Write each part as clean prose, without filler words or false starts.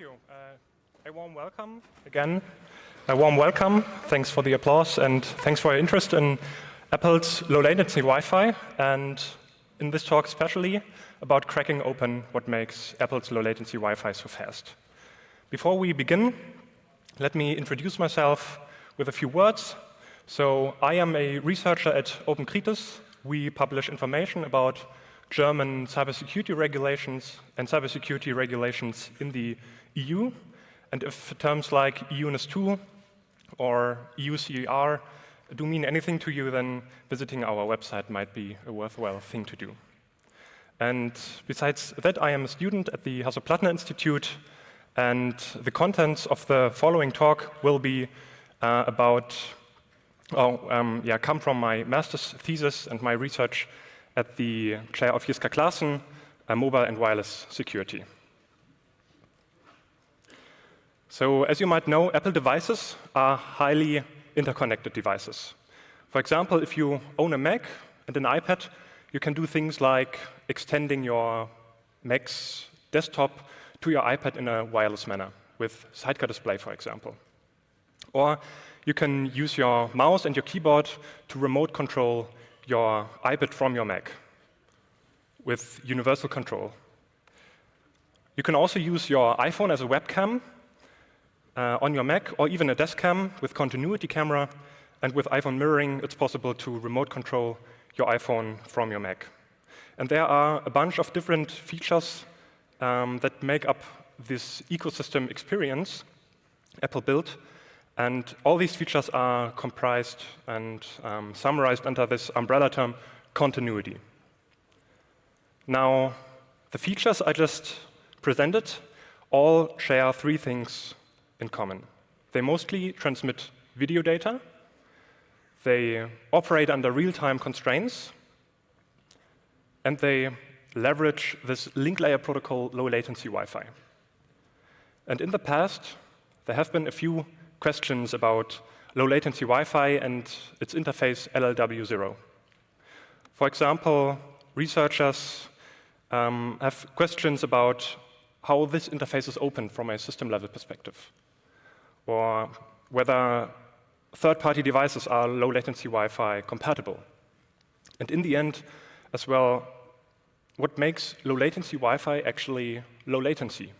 you. A warm welcome again. A warm welcome. Thanks for the applause and thanks for your interest in Apple's low-latency Wi-Fi, and in this talk especially about cracking open what makes Apple's low-latency Wi-Fi so fast. Before we begin, let me introduce myself with a few words. So I am a researcher at Open Kritis. We publish information about German cybersecurity regulations and cybersecurity regulations in the EU. And if terms like EU NIS2 or EU CER do mean anything to you, then visiting our website might be a worthwhile thing to do. And besides that, I am a student at the Hasso-Plattner Institute, and the contents of the following talk will be come from my master's thesis and my research at the chair of Jiska Claassen, Mobile and Wireless Security. So as you might know, Apple devices are highly interconnected devices. For example, if you own a Mac and an iPad, you can do things like extending your Mac's desktop to your iPad in a wireless manner with Sidecar display, for example. Or you can use your mouse and your keyboard to remote control your iPad from your Mac with universal control. You can also use your iPhone as a webcam on your Mac, or even a desk cam with continuity camera. And with iPhone mirroring, it's possible to remote control your iPhone from your Mac. And there are a bunch of different features that make up this ecosystem experience Apple built. And all these features are comprised and summarized under this umbrella term, continuity. Now, the features I just presented all share three things in common. They mostly transmit video data, they operate under real-time constraints, and they leverage this link layer protocol low-latency Wi-Fi. And in the past, there have been a few questions about low-latency Wi-Fi and its interface LLW0. For example, researchers have questions about how this interface is open from a system-level perspective, or whether third-party devices are low-latency Wi-Fi compatible. And in the end, as well, what makes low-latency Wi-Fi actually low latency?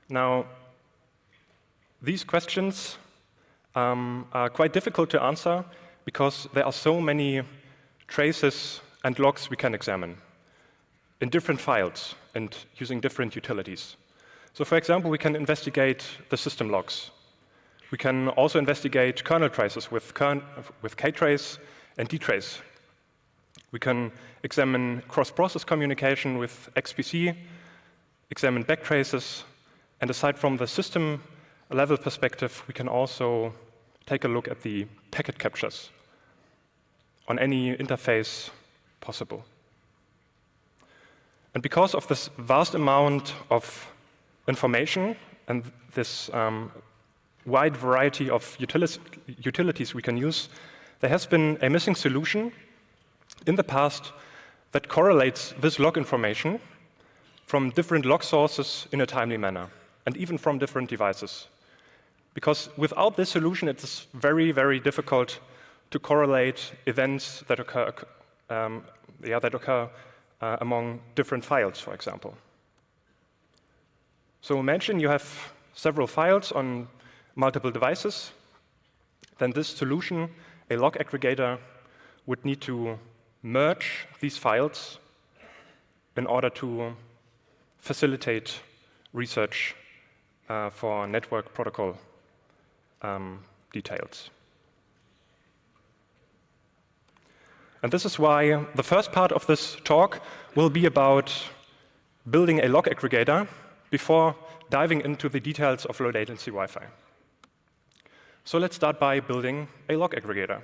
Now, these questions are quite difficult to answer because there are so many traces and logs we can examine in different files and using different utilities. So for example, we can investigate the system logs. We can also investigate kernel traces with ktrace and dtrace. We can examine cross-process communication with XPC, examine backtraces, and aside from the system level perspective, we can also take a look at the packet captures on any interface possible. And because of this vast amount of information and this wide variety of utilities we can use, there has been a missing solution in the past that correlates this log information from different log sources in a timely manner, and even from different devices. Because without this solution, it is very, very difficult to correlate events that occur, among different files, for example. So imagine you have several files on multiple devices. Then this solution, a log aggregator, would need to merge these files in order to facilitate research for network protocol details. And this is why the first part of this talk will be about building a log aggregator before diving into the details of low-latency Wi-Fi. So let's start by building a log aggregator.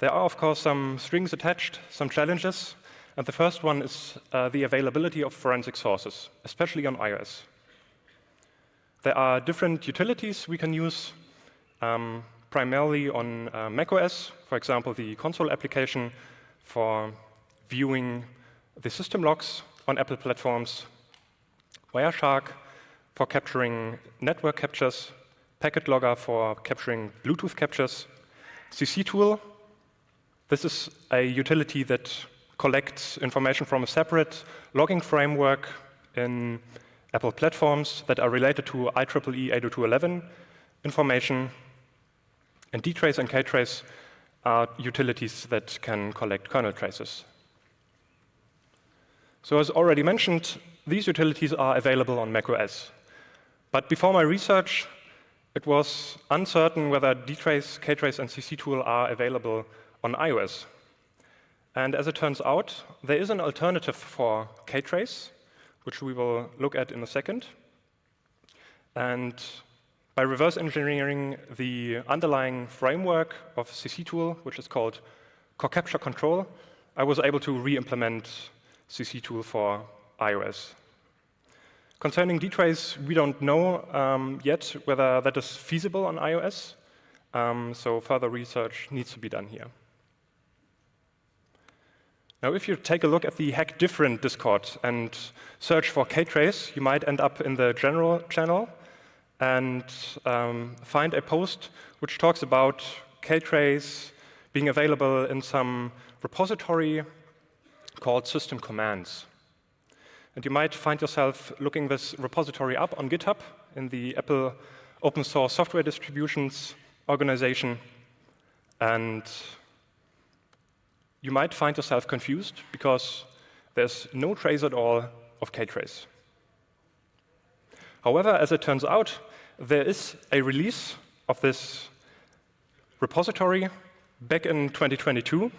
There are, of course, some strings attached, some challenges, and the first one is the availability of forensic sources, especially on iOS. There are different utilities we can use, primarily on macOS, for example, the console application for viewing the system logs on Apple platforms, Wireshark, for capturing network captures, packet logger for capturing Bluetooth captures, ccTool. This is a utility that collects information from a separate logging framework in Apple platforms that are related to IEEE 802.11 information. And dtrace and ktrace are utilities that can collect kernel traces. So as already mentioned, these utilities are available on macOS. But before my research, it was uncertain whether dtrace, ktrace, and ccTool are available on iOS. And as it turns out, there is an alternative for ktrace, which we will look at in a second. And by reverse engineering the underlying framework of ccTool, which is called Core Capture Control, I was able to re-implement ccTool for iOS. Concerning dtrace, we don't know yet whether that is feasible on iOS, so further research needs to be done here. Now, if you take a look at the Hack Different Discord and search for ktrace, you might end up in the general channel and find a post which talks about ktrace being available in some repository called System Commands. And you might find yourself looking this repository up on GitHub in the Apple Open Source Software Distributions organization. And you might find yourself confused because there's no trace at all of ktrace. However, as it turns out, there is a release of this repository back in 2022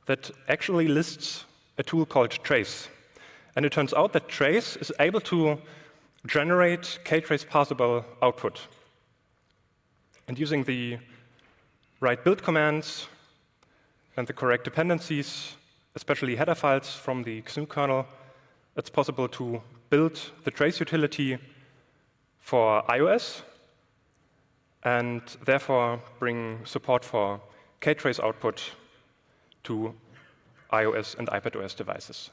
that actually lists a tool called trace. And it turns out that trace is able to generate ktrace parsable output. And using the right build commands and the correct dependencies, especially header files from the GNU kernel, it's possible to build the trace utility for iOS and therefore bring support for ktrace output to iOS and iPadOS devices.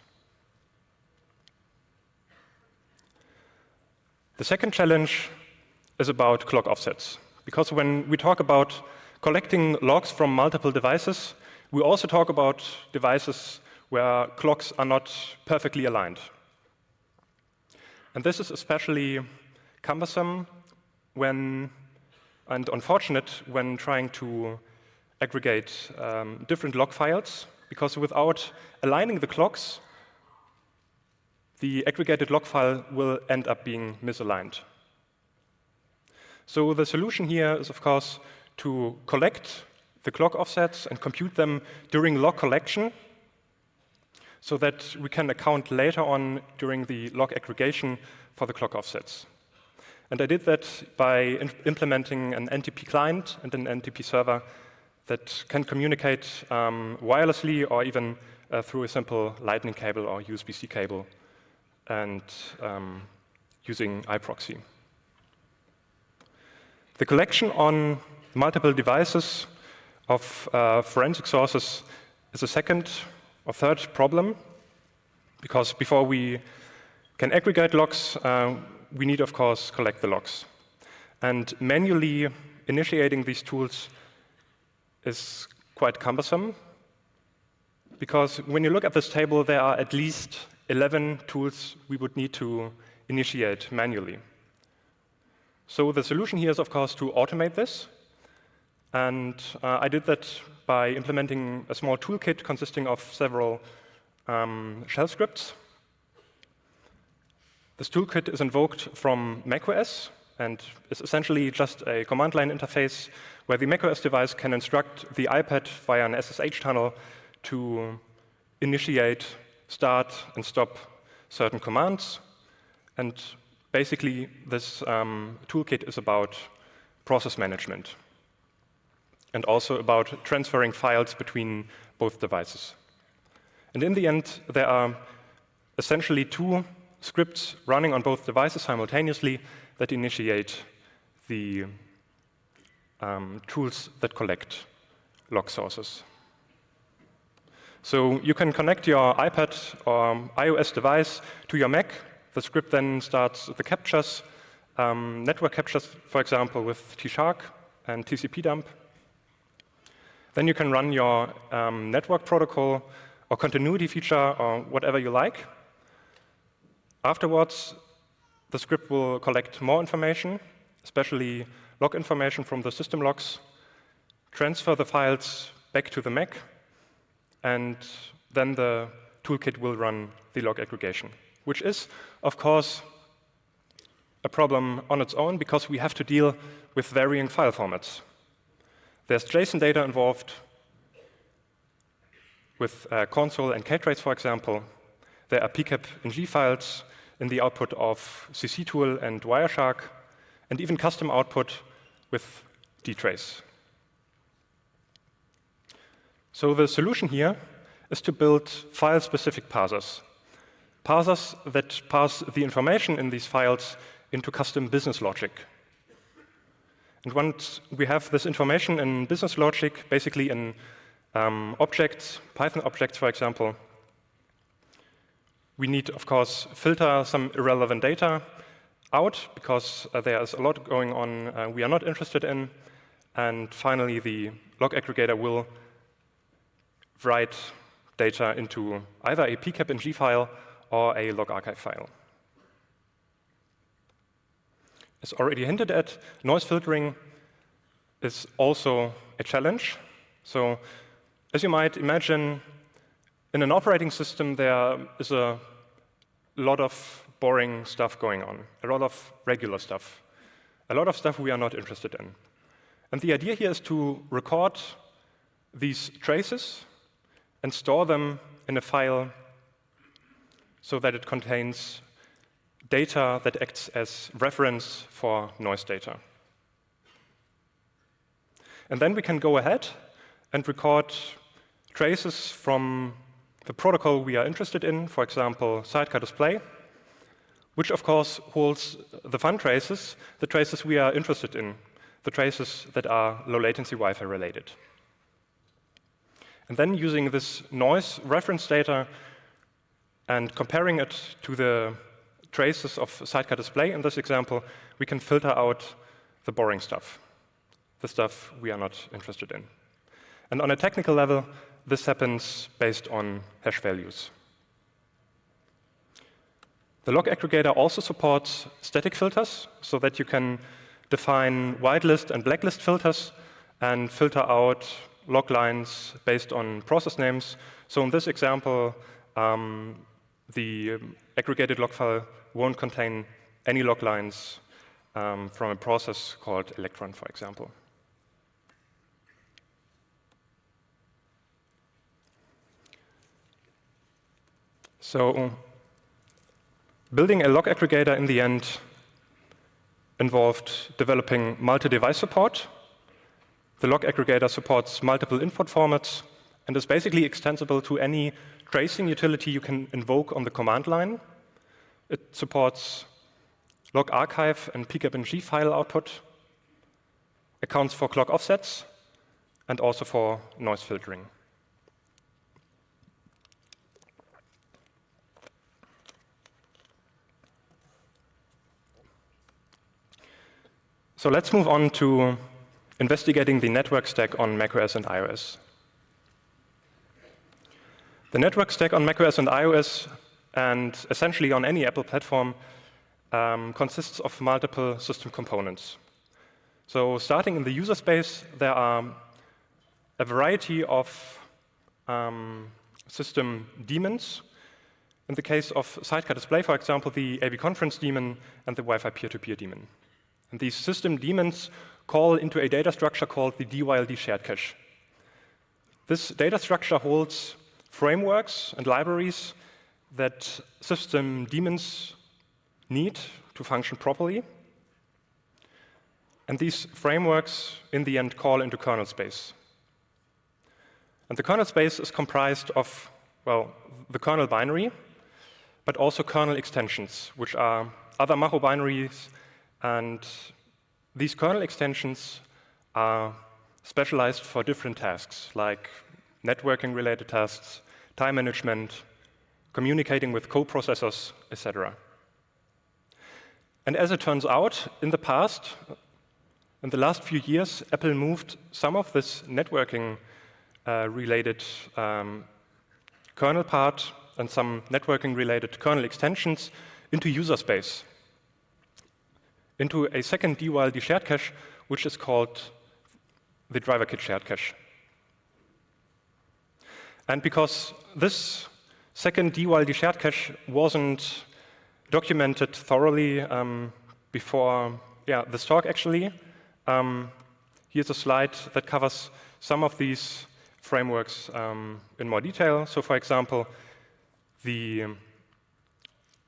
The second challenge is about clock offsets, because when we talk about collecting logs from multiple devices, we also talk about devices where clocks are not perfectly aligned. And this is especially cumbersome and unfortunate when trying to aggregate different log files, because without aligning the clocks, the aggregated log file will end up being misaligned. So the solution here is, of course, to collect the clock offsets and compute them during log collection so that we can account later on during the log aggregation for the clock offsets. And I did that by implementing an NTP client and an NTP server that can communicate wirelessly or even through a simple lightning cable or USB-C cable and using iProxy. The collection on multiple devices of forensic sources is a second or third problem, because before we can aggregate logs, we need, of course, collect the logs. And manually initiating these tools is quite cumbersome, because when you look at this table, there are at least 11 tools we would need to initiate manually. So the solution here is, of course, to automate this. And I did that by implementing a small toolkit consisting of several shell scripts. This toolkit is invoked from macOS and is essentially just a command line interface where the macOS device can instruct the iPad via an SSH tunnel to initiate, start, and stop certain commands. And basically, this toolkit is about process management and also about transferring files between both devices. And in the end, there are essentially two scripts running on both devices simultaneously that initiate the tools that collect log sources. So you can connect your iPad or iOS device to your Mac The script then starts the captures, network captures, for example, with T-Shark and TCP dump. Then you can run your network protocol or continuity feature or whatever you like. Afterwards, the script will collect more information, especially log information from the system logs, transfer the files back to the Mac, and then the toolkit will run the log aggregation, which is, of course, a problem on its own because we have to deal with varying file formats. There's JSON data involved with console and ktrace, for example. There are PCAP and G files in the output of cctool and Wireshark, and even custom output with dtrace. So the solution here is to build file-specific parsers. Parsers that parse the information in these files into custom business logic. And once we have this information in business logic, basically in objects, Python objects, for example, we need, of course, filter some irrelevant data out because there is a lot going on we are not interested in. And finally, the log aggregator will write data into either a PCAP and G file or a log archive file. As already hinted at, noise filtering is also a challenge. So as you might imagine, in an operating system, there is a lot of boring stuff going on, a lot of regular stuff, a lot of stuff we are not interested in. And the idea here is to record these traces and store them in a file so that it contains data that acts as reference for noise data. And then we can go ahead and record traces from the protocol we are interested in, for example, Sidecar display, which of course holds the fun traces, the traces we are interested in, the traces that are low-latency Wi-Fi related. And then using this noise reference data and comparing it to the traces of Sidecar display in this example, we can filter out the boring stuff, the stuff we are not interested in. And on a technical level, this happens based on hash values. The log aggregator also supports static filters so that you can define whitelist and blacklist filters and filter out log lines based on process names. So in this example, the aggregated log file won't contain any log lines from a process called Electron, for example. So building a log aggregator in the end involved developing multi-device support. The log aggregator supports multiple input formats and is basically extensible to any tracing utility you can invoke on the command line. It supports log archive and PCAP and G file output, accounts for clock offsets, and also for noise filtering. So let's move on to investigating the network stack on macOS and iOS. The network stack on macOS and iOS, and essentially on any Apple platform, consists of multiple system components. So starting in the user space, there are a variety of system daemons. In the case of Sidecar display, for example, the AB conference daemon and the Wi-Fi peer-to-peer daemon. And these system daemons call into a data structure called the DYLD shared cache. This data structure holds frameworks and libraries that system daemons need to function properly. And these frameworks, in the end, call into kernel space. And the kernel space is comprised of, well, the kernel binary, but also kernel extensions, which are other Macho binaries. And these kernel extensions are specialized for different tasks, like networking-related tasks, time management, communicating with co-processors, etc. And as it turns out, in the past, in the last few years, Apple moved some of this networking related kernel part and some networking related kernel extensions into user space, into a second DWLD shared cache, which is called the driver kit shared cache. And because this second DWLD shared cache wasn't documented thoroughly before this talk, actually, here's a slide that covers some of these frameworks in more detail. So, for example, the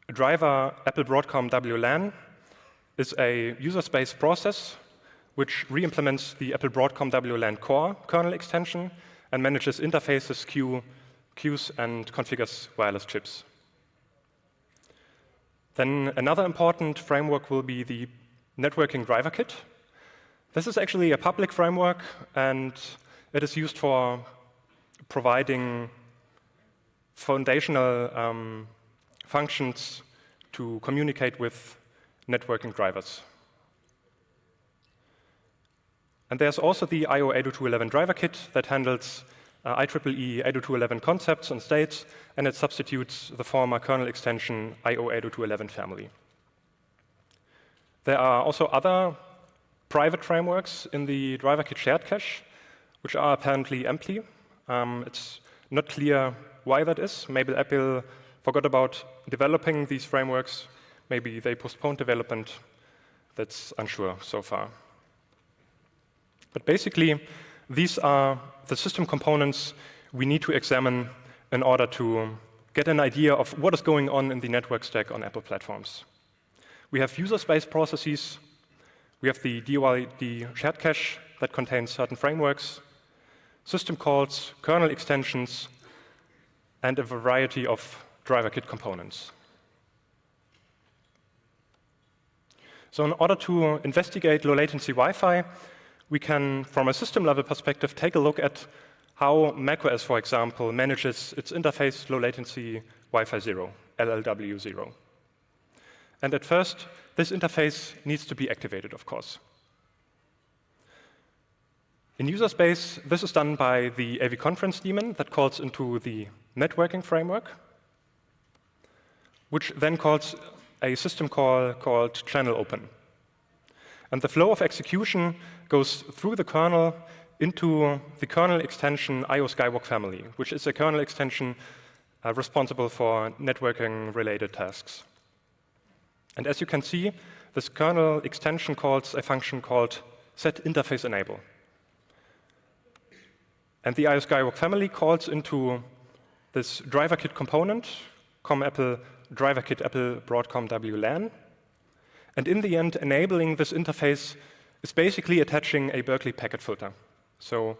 driver Apple Broadcom WLAN is a user space process which re-implements the Apple Broadcom WLAN core kernel extension and manages interfaces, queues, and configures wireless chips. Then another important framework will be the networking driver kit. This is actually a public framework, and it is used for providing foundational functions to communicate with networking drivers. And there's also the IO 802.11 driver kit that handles IEEE 802.11 concepts and states, and it substitutes the former kernel extension IO 802.11 family. There are also other private frameworks in the driver kit shared cache, which are apparently empty. It's not clear why that is. Maybe Apple forgot about developing these frameworks. Maybe they postponed development. That's unsure so far. But basically, these are the system components we need to examine in order to get an idea of what is going on in the network stack on Apple platforms. We have user space processes. We have the DWLD shared cache that contains certain frameworks, system calls, kernel extensions, and a variety of driver kit components. So in order to investigate low-latency Wi-Fi, we can, from a system-level perspective, take a look at how macOS, for example, manages its interface low-latency Wi-Fi 0, LLW 0. And at first, this interface needs to be activated, of course. In user space, this is done by the AV conference daemon that calls into the networking framework, which then calls a system call called channel open. And the flow of execution goes through the kernel into the kernel extension IO Skywalk family, which is a kernel extension responsible for networking-related tasks. And as you can see, this kernel extension calls a function called setInterfaceEnable. And the IO Skywalk family calls into this driver kit component, Apple driver kit Apple Broadcom WLAN. And in the end, enabling this interface is basically attaching a Berkeley packet filter. So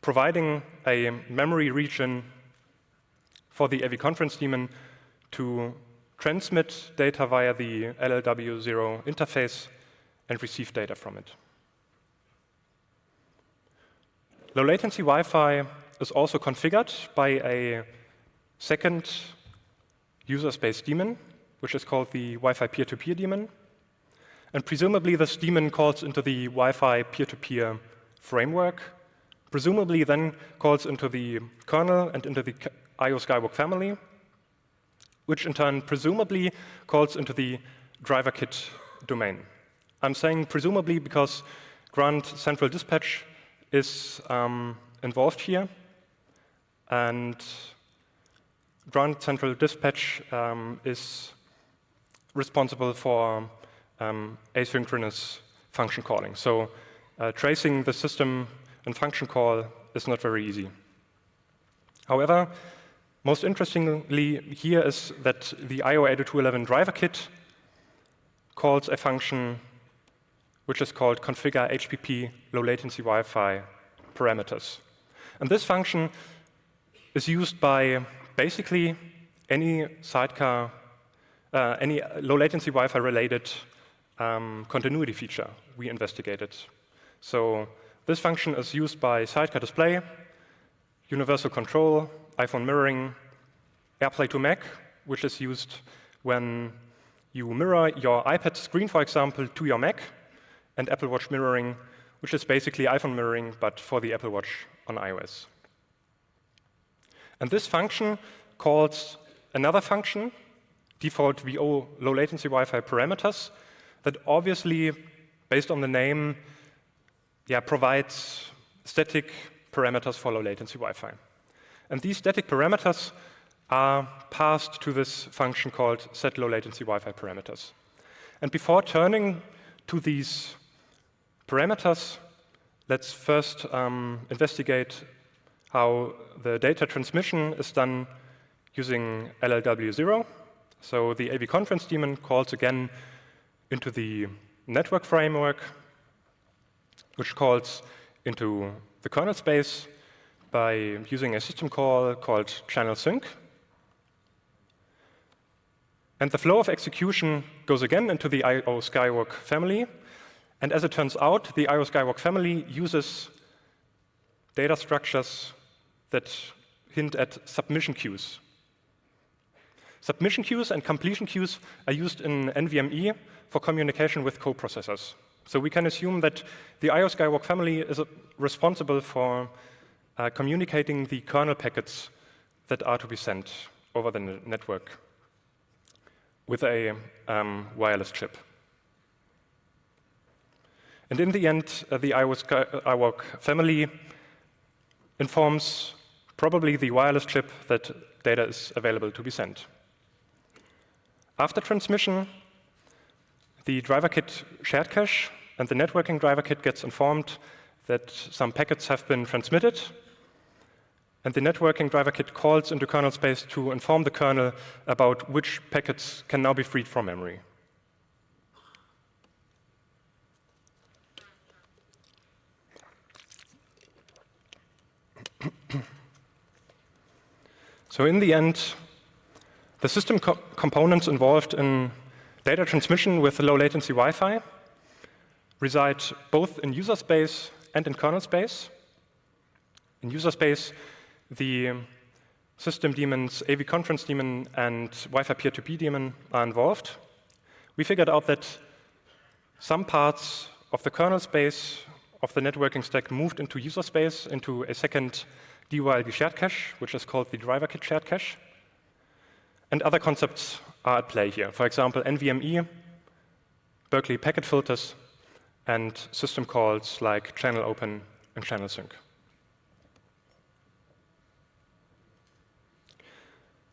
providing a memory region for the AV conference daemon to transmit data via the LLW0 interface and receive data from it. Low latency Wi-Fi is also configured by a second user space daemon, which is called the Wi-Fi peer-to-peer daemon. And presumably this daemon calls into the Wi-Fi peer-to-peer framework, presumably then calls into the kernel and into the IO Skywalk family, which in turn presumably calls into the driver kit domain. I'm saying presumably because Grand Central Dispatch is involved here, and Grand Central Dispatch is responsible for asynchronous function calling. So tracing the system and function call is not very easy. However, most interestingly here is that the IO 802.11 driver kit calls a function which is called configure HPP low latency Wi-Fi parameters. And this function is used by basically any Sidecar, any low latency Wi-Fi related continuity feature we investigated. So this function is used by Sidecar display, universal control, iPhone mirroring, AirPlay to Mac, which is used when you mirror your iPad screen, for example, to your Mac, and Apple Watch mirroring, which is basically iPhone mirroring, but for the Apple Watch on iOS. And this function calls another function, default VO low latency Wi-Fi parameters, that obviously, based on the name, provides static parameters for low latency Wi-Fi. And these static parameters are passed to this function called set low latency Wi-Fi parameters. And before turning to these parameters, let's first investigate how the data transmission is done using LLW0. So the AV conference daemon calls again into the network framework, which calls into the kernel space by using a system call called channel sync. And the flow of execution goes again into the IO Skywalk family. And as it turns out, the IO Skywalk family uses data structures that hint at submission queues. Submission queues and completion queues are used in NVMe for communication with coprocessors. So we can assume that the IO Skywalk family is responsible for communicating the kernel packets that are to be sent over the network with a wireless chip. And in the end, the IO Skywalk family informs probably the wireless chip that data is available to be sent. After transmission, the driver kit shared cache and the networking driver kit gets informed that some packets have been transmitted, and the networking driver kit calls into kernel space to inform the kernel about which packets can now be freed from memory. So in the end, the system components involved in data transmission with low latency Wi-Fi reside both in user space and in kernel space. In user space, the system daemons, AV conference daemon, and Wi-Fi peer-to-peer daemon are involved. We figured out that some parts of the kernel space of the networking stack moved into user space, into a second DYLB shared cache, which is called the driver kit shared cache. And other concepts are at play here. For example, NVMe, Berkeley packet filters, and system calls like channel open and channel sync.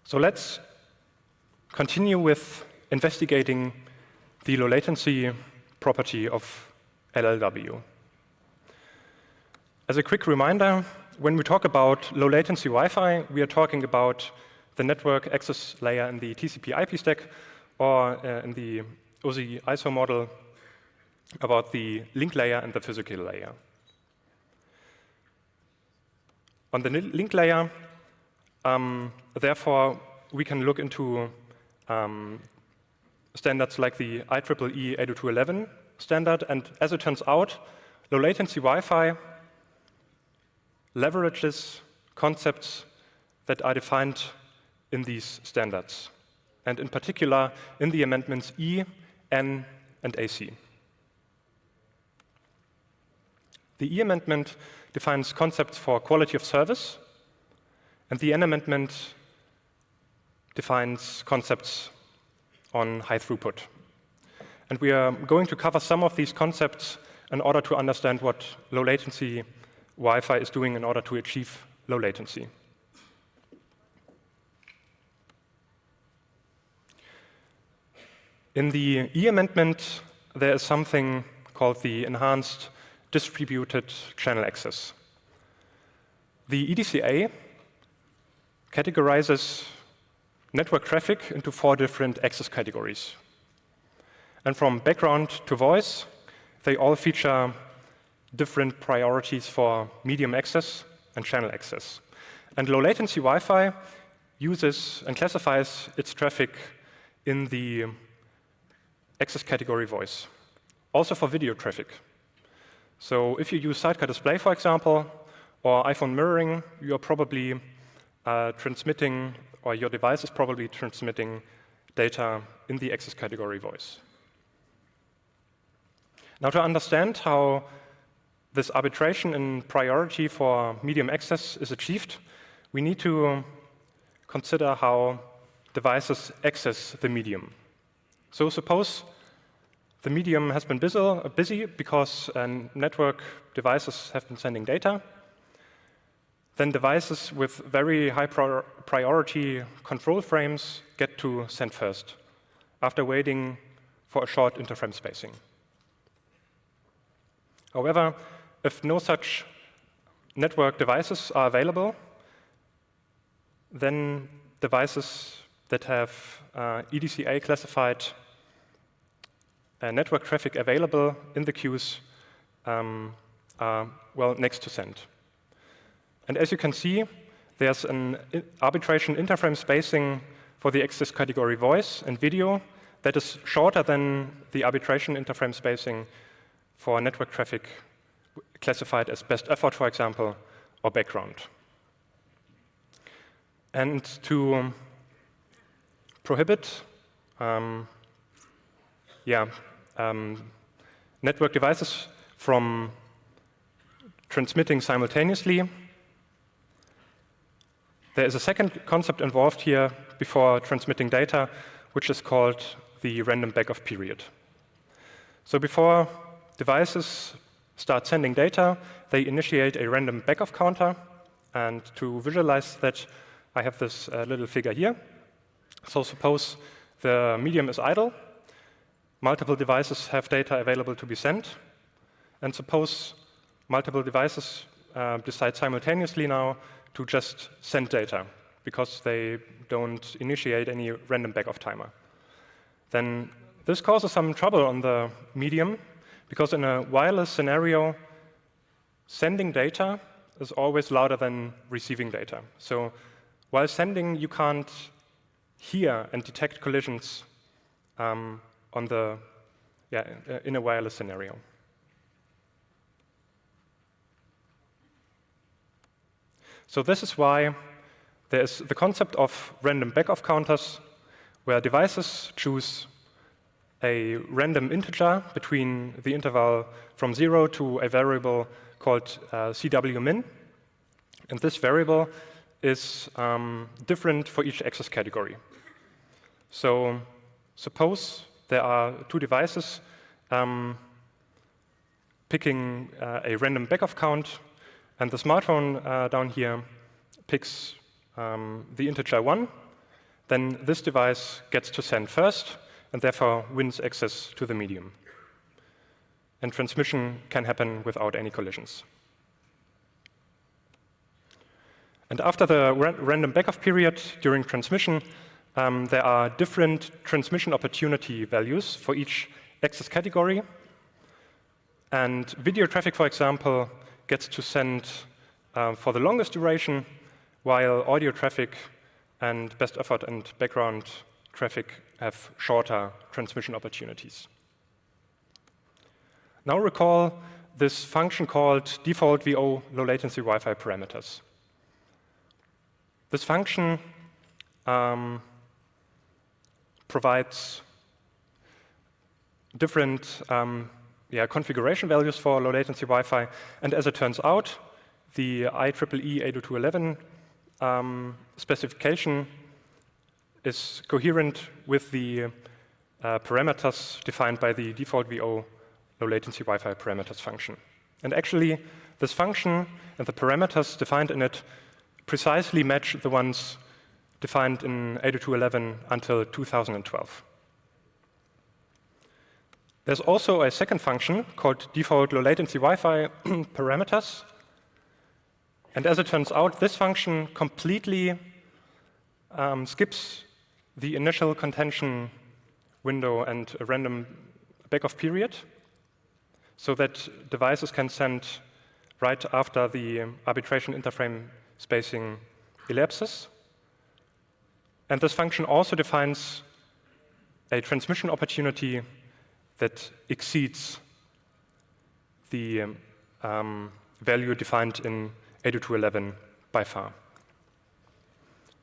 So let's continue with investigating the low latency property of LLW. As a quick reminder, when we talk about low latency Wi-Fi, we are talking about the network access layer in the TCP/IP stack, or in the OSI ISO model, about the link layer and the physical layer. On the link layer, therefore, we can look into standards like the IEEE 802.11 standard, and as it turns out, low latency Wi-Fi leverages concepts that are defined in these standards, and in particular in the amendments E, N, and AC. The E amendment defines concepts for quality of service, and the N amendment defines concepts on high throughput. And we are going to cover some of these concepts in order to understand what low latency Wi-Fi is doing in order to achieve low latency. In the E amendment, there is something called the enhanced distributed channel access. The EDCA categorizes network traffic into 4 different access categories. And from background to voice, they all feature different priorities for medium access and channel access. And low latency Wi-Fi uses and classifies its traffic in the access category voice, also for video traffic. So if you use Sidecar display, for example, or iPhone mirroring, you are probably transmitting, or your device is probably transmitting data in the access category voice. Now, to understand how this arbitration in priority for medium access is achieved, we need to consider how devices access the medium. So suppose the medium has been busy because network devices have been sending data. Then devices with very high priority control frames get to send first, after waiting for a short interframe spacing. However, if no such network devices are available, then devices that have EDCA classified network traffic available in the queues are, well, next to send. And as you can see, there's an arbitration interframe spacing for the access category voice and video that is shorter than the arbitration interframe spacing for network traffic classified as best effort, for example, or background. And to prohibit network devices from transmitting simultaneously, there is a second concept involved here before transmitting data, which is called the random backoff period. So before devices start sending data, they initiate a random backoff counter. And to visualize that, I have this little figure here. So suppose the medium is idle. Multiple devices have data available to be sent. And suppose multiple devices decide simultaneously now to just send data because they don't initiate any random backoff timer. Then this causes some trouble on the medium because in a wireless scenario, sending data is always louder than receiving data. So while sending, you can't hear and detect collisions in a wireless scenario. So this is why there is the concept of random backoff counters, where devices choose a random integer between the interval from 0 to a variable called CW_min. And this variable is different for each access category. So suppose there are two devices picking a random backoff count, and the smartphone down here picks the integer 1, then this device gets to send first, and therefore wins access to the medium. And transmission can happen without any collisions. And after the random backoff period during transmission, there are different transmission opportunity values for each access category. And video traffic, for example, gets to send for the longest duration, while audio traffic and best effort and background traffic have shorter transmission opportunities. Now recall this function called default VO low latency Wi-Fi parameters. This function provides different configuration values for low latency Wi-Fi, and as it turns out, the IEEE 802.11 specification is coherent with the parameters defined by the default VO low latency Wi-Fi parameters function. And actually, this function and the parameters defined in it precisely match the ones defined in 802.11 until 2012. There's also a second function called default low latency Wi-Fi parameters. And as it turns out, this function completely skips the initial contention window and a random backoff period, so that devices can send right after the arbitration interframe spacing elapses. And this function also defines a transmission opportunity that exceeds the value defined in 802.11 by far.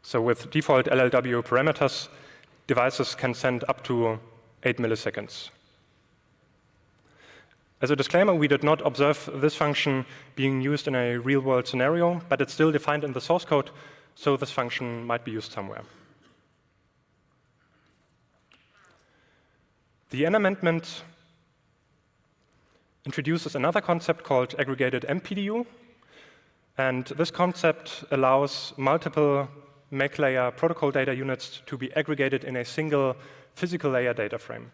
So with default LLW parameters, devices can send up to 8 milliseconds. As a disclaimer, we did not observe this function being used in a real-world scenario, but it's still defined in the source code, so this function might be used somewhere. The N amendment introduces another concept called aggregated MPDU, and this concept allows multiple MAC layer protocol data units to be aggregated in a single physical layer data frame.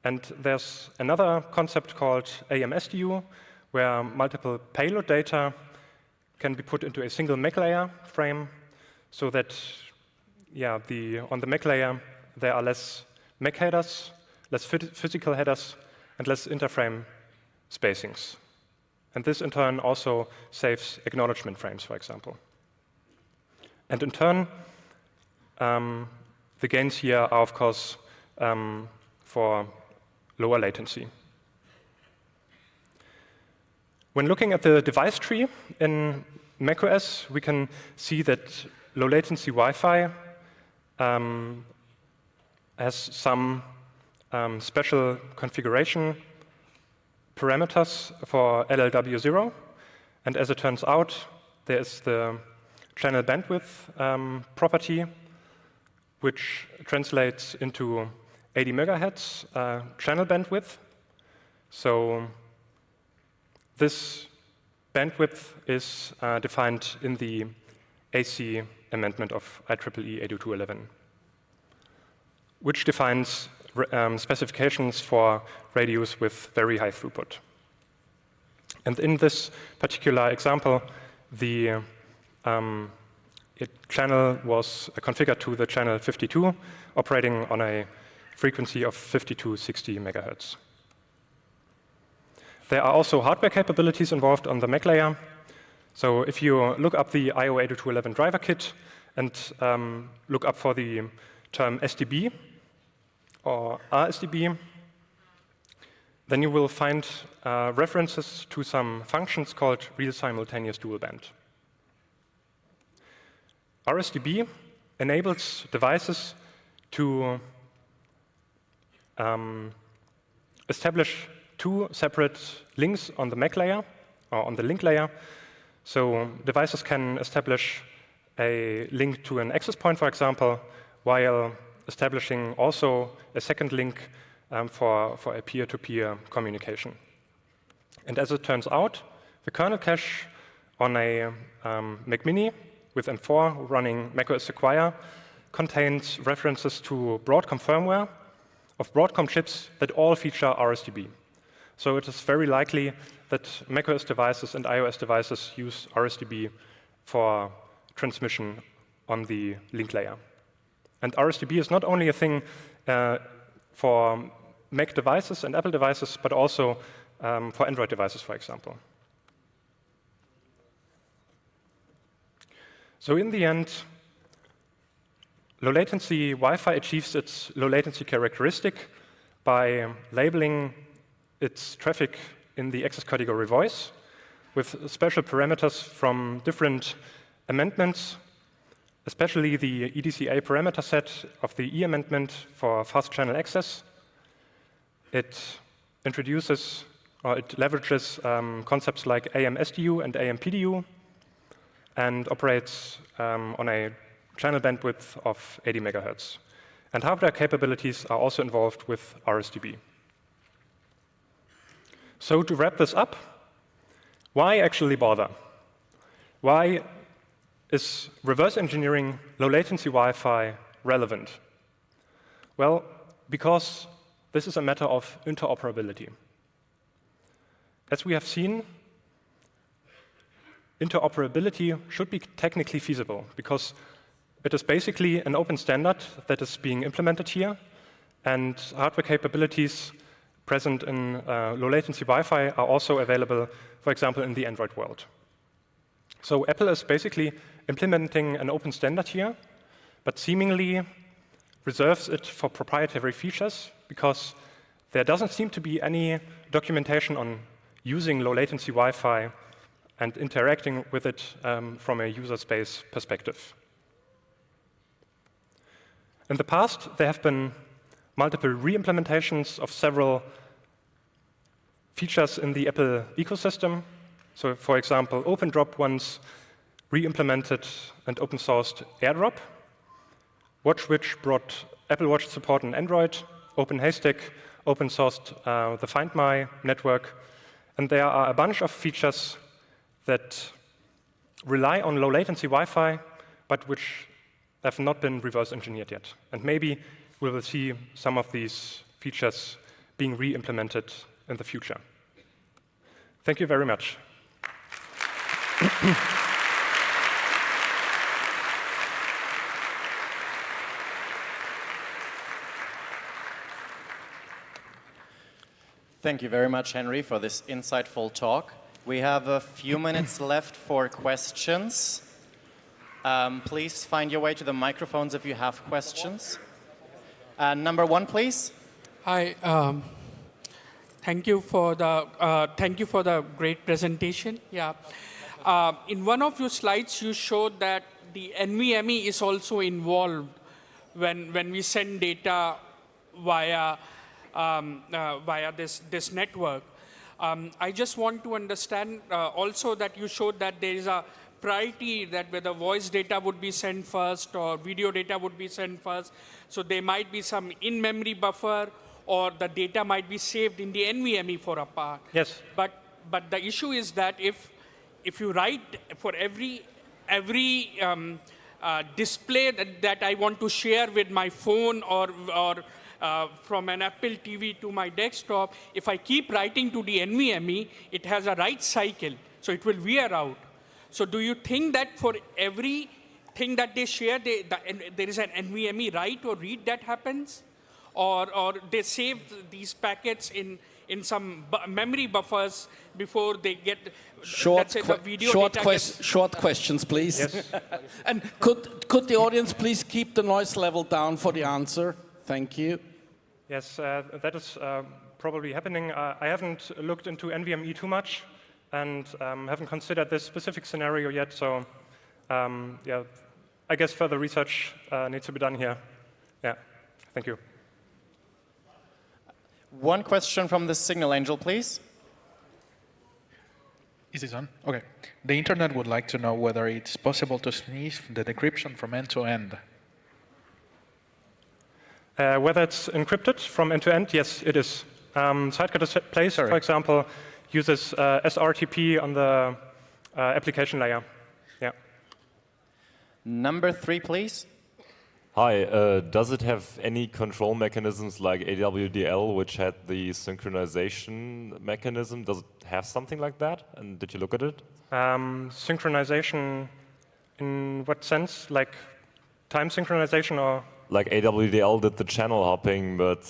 And there's another concept called AMSDU, where multiple payload data can be put into a single MAC layer frame, so that, on the MAC layer there are less MAC headers, less physical headers, and less interframe spacings. And this in turn also saves acknowledgement frames, for example. And in turn, the gains here are, of course, for lower latency. When looking at the device tree in macOS, we can see that low-latency Wi-Fi has some special configuration parameters for LLW0. And as it turns out, there is the channel bandwidth property, which translates into 80 megahertz channel bandwidth. So this bandwidth is defined in the AC amendment of IEEE 802.11, which defines specifications for radios with very high throughput. And in this particular example, the channel was configured to the channel 52, operating on a frequency of 5260 megahertz. There are also hardware capabilities involved on the MAC layer. So if you look up the IO 802.11 driver kit and look up for the term SDB or RSDB, then you will find references to some functions called real simultaneous dual band. RSDB enables devices to establish two separate links on the MAC layer, or on the link layer. So devices can establish a link to an access point, for example, while establishing also a second link for a peer-to-peer communication. And as it turns out, the kernel cache on a Mac Mini with M4 running macOS Sequoia contains references to Broadcom firmware of Broadcom chips that all feature RSDB. So it is very likely that macOS devices and iOS devices use RSDB for transmission on the link layer. And RSDB is not only a thing for Mac devices and Apple devices, but also for Android devices, for example. So in the end, low-latency Wi-Fi achieves its low-latency characteristic by labeling its traffic in the access category voice with special parameters from different amendments, especially the EDCA parameter set of the E amendment for fast channel access. It introduces, or it leverages concepts like AMSDU and AMPDU and operates on a channel bandwidth of 80 megahertz. And hardware capabilities are also involved with RSDB. So to wrap this up, why actually bother? Why is reverse engineering low-latency Wi-Fi relevant? Well, because this is a matter of interoperability. As we have seen, interoperability should be technically feasible because it is basically an open standard that is being implemented here, and hardware capabilities present in low-latency Wi-Fi are also available, for example, in the Android world. So Apple is basically implementing an open standard here, but seemingly reserves it for proprietary features because there doesn't seem to be any documentation on using low-latency Wi-Fi and interacting with it from a user space perspective. In the past, there have been multiple re-implementations of several features in the Apple ecosystem. So, for example, OpenDrop once re-implemented and open-sourced AirDrop. WatchWitch brought Apple Watch support on Android. OpenHaystack open-sourced the Find My network. And there are a bunch of features that rely on low-latency Wi-Fi, but which have not been reverse engineered yet. And maybe we will see some of these features being re-implemented in the future. Thank you very much. Thank you very much, Henry, for this insightful talk. We have a few minutes left for questions. Please find your way to the microphones if you have questions. Number one, please. Hi. Thank you for the great presentation. Yeah. In one of your slides, you showed that the NVMe is also involved when we send data via this network. I just want to understand also that you showed that there is a priority that whether voice data would be sent first or video data would be sent first. So there might be some in-memory buffer, or the data might be saved in the NVMe for a part. Yes. But the issue is that if you write for every display that I want to share with my phone or from an Apple TV to my desktop, if I keep writing to the NVMe, it has a write cycle, so it will wear out. So do you think that for every thing that they share, there is an NVMe write or read that happens? Or they save these packets in some memory buffers before they get, let's say, the video short questions, please. Yes. And could the audience please keep the noise level down for the answer? Thank you. Yes, that is probably happening. I haven't looked into NVMe too much and haven't considered this specific scenario yet. So, yeah, I guess further research needs to be done here. Yeah, thank you. One question from the Signal Angel, please. Is this on? OK. The internet would like to know whether it's possible to sniff the decryption from end to end. Whether it's encrypted from end to end, yes, it is. Sidecar Displays, for example, uses SRTP on the application layer. Yeah. Number three, please. Hi. Does it have any control mechanisms like AWDL, which had the synchronization mechanism? Does it have something like that? And did you look at it? Synchronization in what sense? Like time synchronization or? Like AWDL did the channel hopping, but...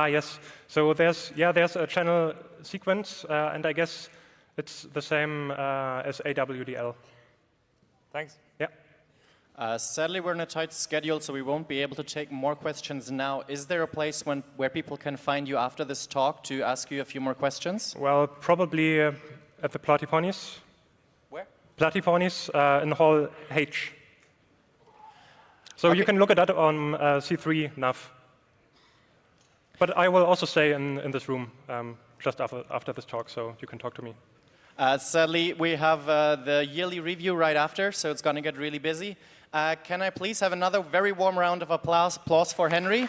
Yes. So there's a channel sequence, and I guess it's the same as AWDL. Thanks. Yeah. Sadly, we're in a tight schedule, so we won't be able to take more questions now. Is there a place where people can find you after this talk to ask you a few more questions? Well, probably at the Platyponies. Where? Platyponies in Hall H. So you can look at that on C3 nav. But I will also stay in this room just after this talk, so you can talk to me. Sadly, we have the yearly review right after, so it's going to get really busy. Can I please have another very warm round of applause for Henry?